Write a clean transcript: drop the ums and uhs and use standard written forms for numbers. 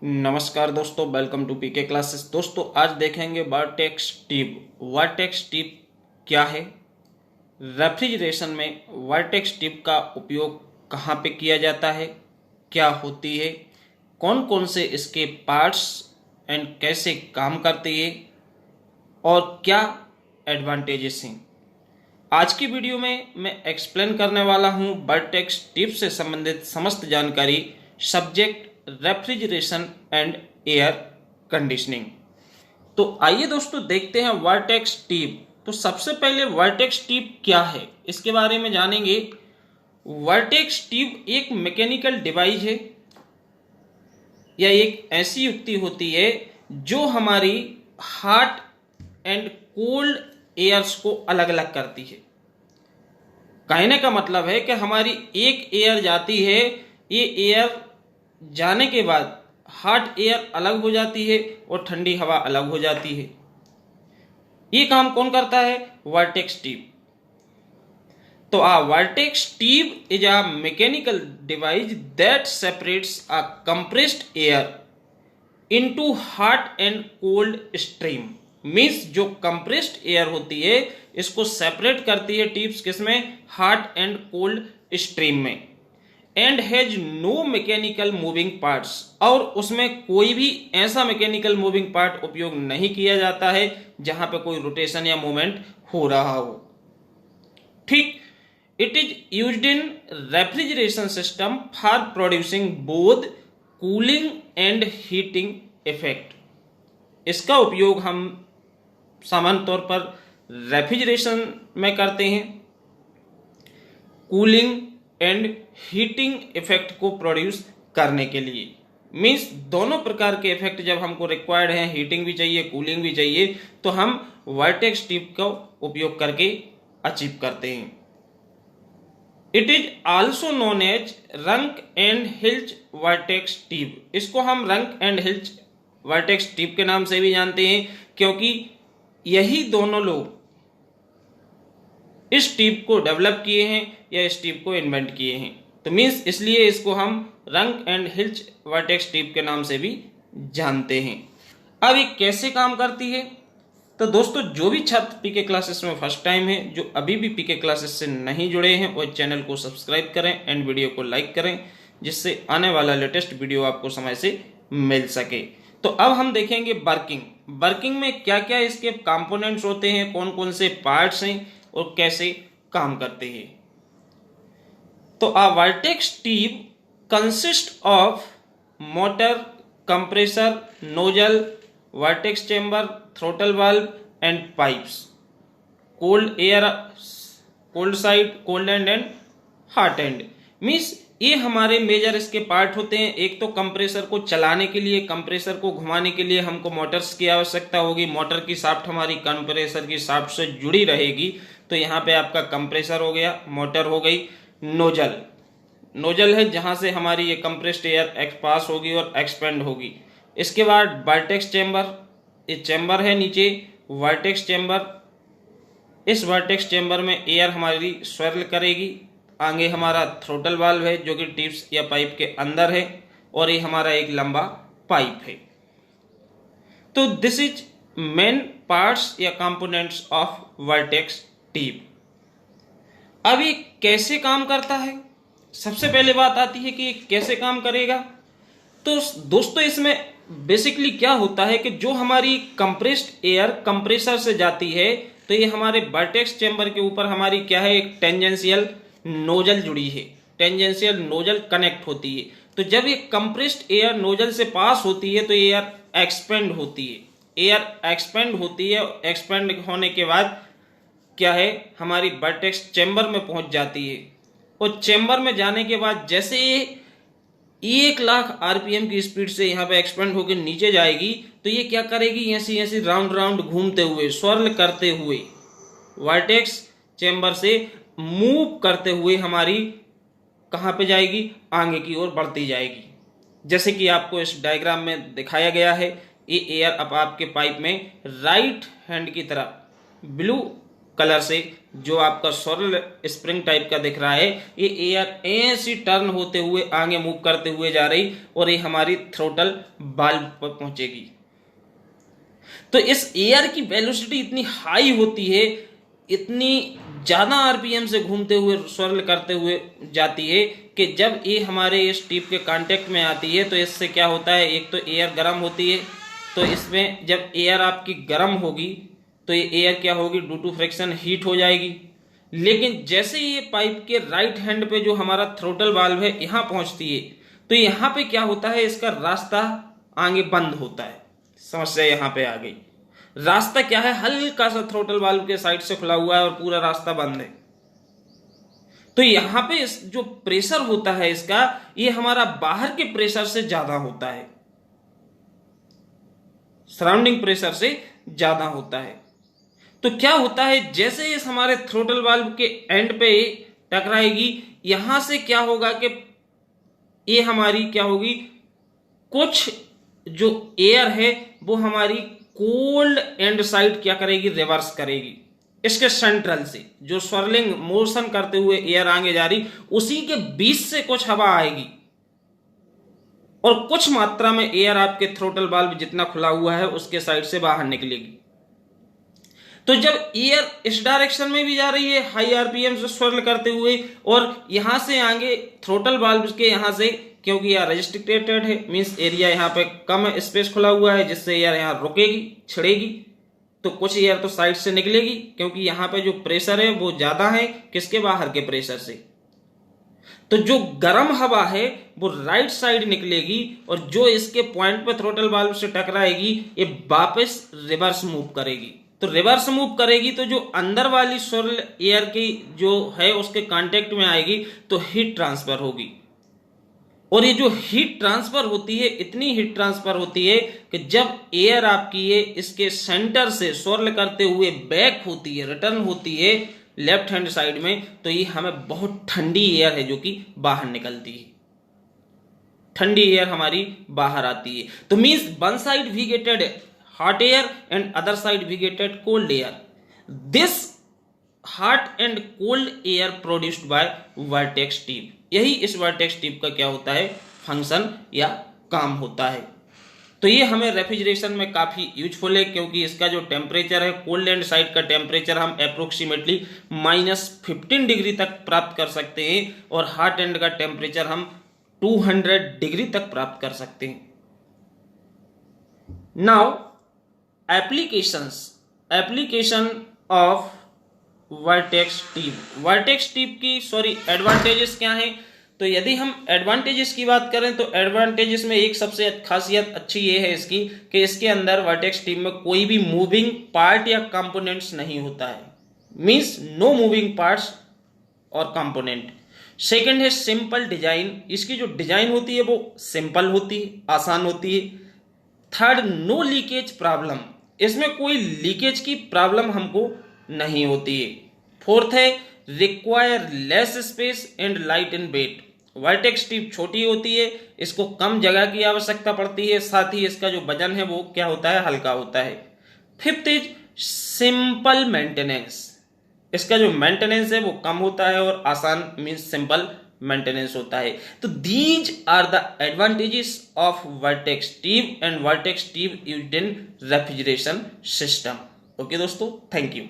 नमस्कार दोस्तों, welcome to PK classes. दोस्तों आज देखेंगे वर्टेक्स ट्यूब। वर्टेक्स ट्यूब क्या है, रेफ्रिजरेशन में वर्टेक्स ट्यूब का उपयोग कहाँ पे किया जाता है, क्या होती है, कौन कौन से इसके पार्ट्स एंड कैसे काम करती है और क्या एडवांटेजेस हैं। आज की वीडियो में मैं एक्सप्लेन करने वाला हूं वर्टेक्स ट्यूब से संबंधित समस्त जानकारी, subject refrigeration and air conditioning. तो आइए दोस्तों देखते हैं वर्टेक्स ट्यूब। तो सबसे पहले वर्टेक्स ट्यूब क्या है इसके बारे में जानेंगे। वर्टेक्स ट्यूब एक मैकेनिकल डिवाइस है या एक ऐसी युक्ति होती है जो हमारी हॉट एंड कोल्ड एयर्स को अलग अलग करती है। कहने का मतलब है कि हमारी एक एयर जाती है, ये एयर जाने के बाद हॉट एयर अलग हो जाती है और ठंडी हवा अलग हो जाती है। ये काम कौन करता है? Vortex tube. तो vortex tube is a mechanical device that separates a compressed air into hot and cold stream. Means जो कंप्रेस्ड एयर होती है इसको सेपरेट करती है ट्यूब्स, किसमें? हॉट एंड कोल्ड स्ट्रीम में। And has no mechanical moving parts, और उसमें कोई भी ऐसा मैकेनिकल मूविंग पार्ट उपयोग नहीं किया जाता है जहां पे कोई रोटेशन या मूवमेंट हो रहा हो। ठीक, it is used in refrigeration system for producing both cooling and heating effect. इसका उपयोग हम सामान्य तौर पर रेफ्रिजरेशन में करते हैं, कूलिंग एंड हीटिंग इफेक्ट को प्रोड्यूस करने के लिए। मीन्स दोनों प्रकार के इफेक्ट जब हमको रिक्वायर्ड है, हीटिंग भी चाहिए, कूलिंग भी चाहिए, तो हम वर्टेक्स ट्यूब का उपयोग करके अचीव करते हैं। It is also known as Ranque and Hilsch vortex tube. इसको हम रंक एंड हिल्च वर्टेक्स ट्यूब के नाम से भी जानते हैं, क्योंकि यही दोनों लोग इस ट्यूब को डेवलप किए हैं या इस ट्यूब को इन्वेंट किए हैं। तो मीन्स इसलिए इसको हम रंक एंड हिल्च वर्टेक्स ट्यूब के नाम से भी जानते हैं। अब ये कैसे काम करती है? तो दोस्तों जो भी छात्र पीके क्लासेस में फर्स्ट टाइम है, जो अभी भी पीके क्लासेस से नहीं जुड़े हैं, वो चैनल को सब्सक्राइब करें एंड वीडियो को लाइक करें, जिससे आने वाला लेटेस्ट वीडियो आपको समय से मिल सके। तो अब हम देखेंगे वर्किंग में क्या क्या इसके कंपोनेंट्स होते हैं, कौन कौन से पार्ट्स हैं और कैसे काम करते हैं। तो vortex tube consist of motor, compressor, nozzle, vertex chamber, throttle valve and pipes. Cold air, cold side, cold and hot and. Means ये हमारे मेजर इसके पार्ट होते हैं। एक तो कंप्रेसर को चलाने के लिए, कंप्रेसर को घुमाने के लिए हमको मोटर्स की आवश्यकता होगी। मोटर की शाफ्ट हमारी कंप्रेसर की शाफ्ट से जुड़ी रहेगी, तो यहाँ पे आपका कंप्रेसर हो गया, मोटर हो गई। नोजल है जहां से हमारी ये कंप्रेस्ड एयर पास होगी और एक्सपेंड होगी। इसके बाद वर्टेक्स चेंबर, ये चेंबर है नीचे, वर्टेक्स चेंबर। इस वर्टेक्स चेंबर में एयर हमारी स्वेर्ल करेगी। आगे हमारा थ्रोटल वाल्व है जो कि टिप्स या पाइप के अंदर है, और ये हमारा एक लंबा पाइप है। तो दिस इज मेन पार्ट्स या कंपोनेंट्स ऑफ वर्टेक्स ट्यूब। अब ये कैसे काम करता है? सबसे पहले बात आती है कि ये कैसे काम करेगा। तो दोस्तों इसमें बेसिकली क्या होता है कि जो हमारी कंप्रेस्ड एयर कंप्रेसर से जाती है, तो ये हमारे वर्टेक्स चेंबर के ऊपर हमारी क्या है, एक टेंजेंशियल नोजल जुड़ी है, टेंजेंशियल नोजल कनेक्ट होती है। तो जब ये कंप्रेस्ड एयर नोजल से पास होती है तो एयर एक्सपेंड होती है, एयर एक्सपेंड होती है। एक्सपेंड होने के बाद क्या है, हमारी वर्टेक्स चेंबर में पहुंच जाती है, और चेंबर में जाने के बाद जैसे ये 1,00,000 आरपीएम की स्पीड से यहाँ पे एक्सपेंड होकर नीचे जाएगी, तो ये क्या करेगी, ऐसी ऐसी राउंड राउंड घूमते हुए, स्वर्ल करते हुए, वर्टेक्स चेंबर से मूव करते हुए हमारी कहाँ पे जाएगी, आगे की ओर बढ़ती जाएगी। जैसे कि आपको इस डायग्राम में दिखाया गया है, ये एयर अब आपके पाइप में राइट हैंड की तरफ, ब्लू कलर से जो आपका स्वरल स्प्रिंग टाइप का दिख रहा है, ये एयर ऐसी टर्न होते हुए आगे मूव करते हुए जा रही और ये हमारी थ्रोटल वाल्व पर पहुंचेगी। तो इस एयर की वेलोसिटी इतनी हाई होती है, इतनी ज्यादा आरपीएम से घूमते हुए स्वरल करते हुए जाती है कि जब ये हमारे इस टिप के कांटेक्ट में आती है तो इससे क्या होता है, एक तो एयर गर्म होती है, तो इसमें जब एयर आपकी गर्म होगी तो ये एयर क्या होगी, ड्यू टू फ्रिक्शन हीट हो जाएगी। लेकिन जैसे ये पाइप के राइट हैंड पे जो हमारा थ्रोटल वाल्व है यहां पहुंचती है तो यहां पे क्या होता है, इसका रास्ता आगे बंद होता है। समस्या यहां पे आ गई। रास्ता क्या है, हल्का सा थ्रोटल वाल्व के साइड से खुला हुआ है और पूरा रास्ता बंद है। तो यहां पे इस जो प्रेशर होता है इसका, ये हमारा बाहर के प्रेशर से ज्यादा होता है, सराउंडिंग प्रेशर से ज्यादा होता है। तो क्या होता है, जैसे इस हमारे थ्रोटल वाल्व के एंड पे टकराएगी, यहां से क्या होगा कि ये हमारी क्या होगी, कुछ जो एयर है वो हमारी कोल्ड एंड साइड क्या करेगी, रिवर्स करेगी। इसके सेंट्रल से जो स्वर्लिंग मोशन करते हुए एयर आगे जा रही, उसी के बीच से कुछ हवा आएगी और कुछ मात्रा में एयर आपके थ्रोटल वाल्व जितना खुला हुआ है उसके साइड से बाहर निकलेगी। तो जब एयर इस डायरेक्शन में भी जा रही है हाई आरपीएम से स्वर्ल करते हुए, और यहां से आगे थ्रोटल वाल्व के यहां से, क्योंकि यह रेस्ट्रिक्टेड है, मींस एरिया यहां पे कम स्पेस खुला हुआ है, जिससे एयर यहां रुकेगी, छिड़ेगी, तो कुछ एयर तो साइड से निकलेगी क्योंकि यहां पे जो प्रेशर है वो ज्यादा है किसके, बाहर के प्रेशर से। तो जो गर्म हवा है वो राइट साइड निकलेगी और जो इसके पॉइंट पे थ्रोटल वाल्व से टकराएगी ये वापस रिवर्स मूव करेगी। तो रिवर्स मूव करेगी तो जो अंदर वाली स्वरल एयर की जो है उसके कांटेक्ट में आएगी तो हीट ट्रांसफर होगी। और ये जो हीट ट्रांसफर होती है, इतनी हीट ट्रांसफर होती है कि जब एयर आपकी ये इसके सेंटर से स्वरल करते हुए बैक होती है, रिटर्न होती है लेफ्ट हैंड साइड में, तो ये हमें बहुत ठंडी एयर है जो कि बाहर निकलती है, ठंडी एयर हमारी बाहर आती है। तो means one side we get hot air and other side we get cold air. This hot and cold air produced by vortex tube, यही इस vortex tube का क्या होता है, फंक्शन या काम होता है। तो ये हमें रेफ्रिजरेशन में काफी यूजफुल है क्योंकि इसका जो टेम्परेचर है, कोल्ड एंड साइड का टेम्परेचर हम अप्रोक्सीमेटली -15 डिग्री तक प्राप्त कर सकते हैं और हॉट एंड का टेम्परेचर हम 200 डिग्री तक प्राप्त कर सकते हैं। Now application of vortex tip की एडवांटेजेस क्या हैं। तो यदि हम एडवांटेजेस की बात करें तो एडवांटेजेस में एक सबसे खासियत अच्छी ये है इसकी कि इसके अंदर वर्टेक्स टिप में कोई भी मूविंग पार्ट या कंपोनेंट्स नहीं होता है, मींस नो मूविंग पार्ट्स और कंपोनेंट। सेकंड है सिंपल डिजाइन, इसकी जो डिजाइन होती है वो सिंपल होती है, आसान होती है। थर्ड, नो लीकेज प्रॉब्लम, इसमें कोई लीकेज की प्रॉब्लम हमको नहीं होती है। फोर्थ है require less space and light in weight, vortex tip छोटी होती है, इसको कम जगह की आवश्यकता पड़ती है, साथ ही इसका जो वजन है वो क्या होता है, हल्का होता है। फिफ्थ इज सिंपल मेंटेनेंस, इसका जो मेंटेनेंस है वो कम होता है और आसान मींस सिंपल मेंटेनेंस होता है। तो these are the advantages of vortex tip and vortex tip used in refrigeration system. Okay दोस्तों, थैंक यू।